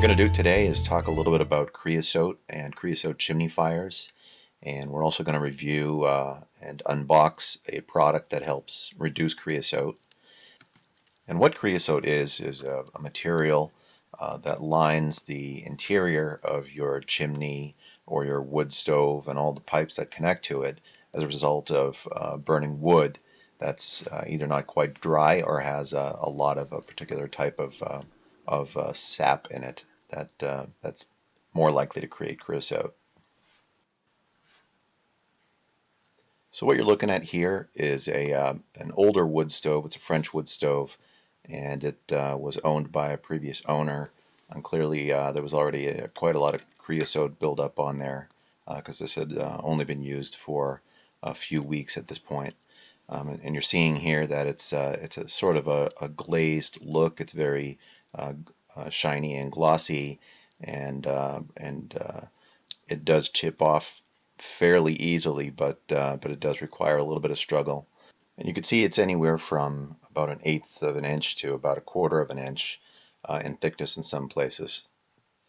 going to do today is talk a little bit about creosote and creosote chimney fires, and we're also going to review and unbox a product that helps reduce creosote. And what creosote is a material that lines the interior of your chimney or your wood stove and all the pipes that connect to it as a result of burning wood that's either not quite dry or has a lot of a particular type of sap in it that's more likely to create creosote. So what you're looking at here is an older wood stove. It's a French wood stove, and it was owned by a previous owner. And clearly, there was already quite a lot of creosote buildup on there because this had only been used for a few weeks at this point. And you're seeing here that it's a sort of a glazed look. It's very shiny and glossy, and it does chip off fairly easily, but it does require a little bit of struggle. And you can see it's anywhere from about 1/8 of an inch to about 1/4 of an inch in thickness in some places.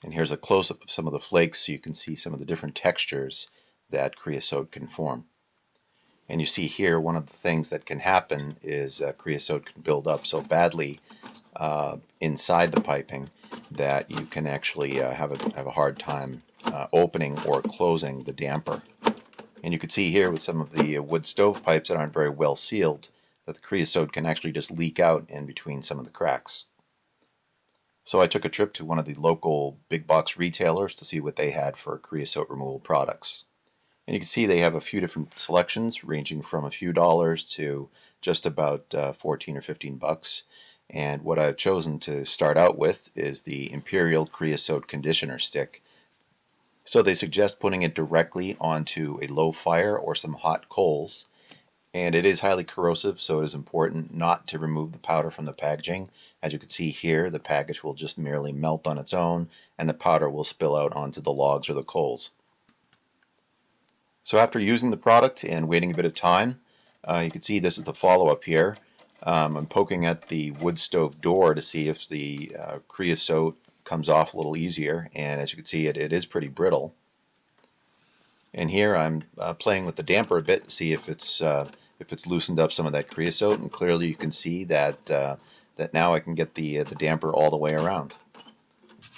And here's a close-up of some of the flakes so you can see some of the different textures that creosote can form. And you see here one of the things that can happen is creosote can build up so badly inside the piping that you can actually have a hard time opening or closing the damper. And you can see here with some of the wood stove pipes that aren't very well sealed that the creosote can actually just leak out in between some of the cracks. So I took a trip to one of the local big box retailers to see what they had for creosote removal products. And you can see they have a few different selections ranging from a few dollars to just about 14 or 15 bucks. And what I've chosen to start out with is the Imperial Creosote Conditioner Stick. So they suggest putting it directly onto a low fire or some hot coals. And it is highly corrosive, so it is important not to remove the powder from the packaging. As you can see here, the package will just merely melt on its own, and the powder will spill out onto the logs or the coals. So after using the product and waiting a bit of time, you can see this is the follow-up here. I'm poking at the wood stove door to see if the creosote comes off a little easier, and as you can see, it is pretty brittle. And here I'm playing with the damper a bit to see if it's loosened up some of that creosote, and clearly you can see that that now I can get the damper all the way around.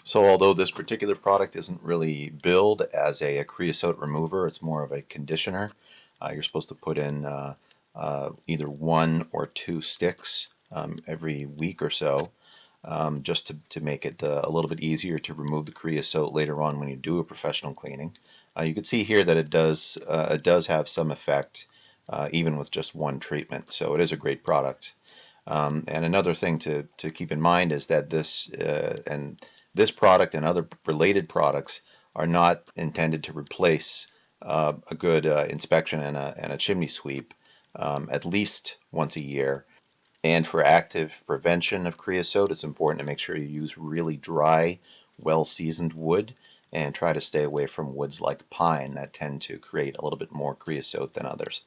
So although this particular product isn't really billed as a creosote remover, it's more of a conditioner. You're supposed to put in either 1 or 2 sticks every week or so, just to make it a little bit easier to remove the creosote later on when you do a professional cleaning. You can see here that it does have some effect even with just one treatment, so it is a great product. And another thing to keep in mind is that this product and other related products are not intended to replace a good inspection and a chimney sweep at least once a year. And for active prevention of creosote, it's important to make sure you use really dry, well-seasoned wood and try to stay away from woods like pine that tend to create a little bit more creosote than others.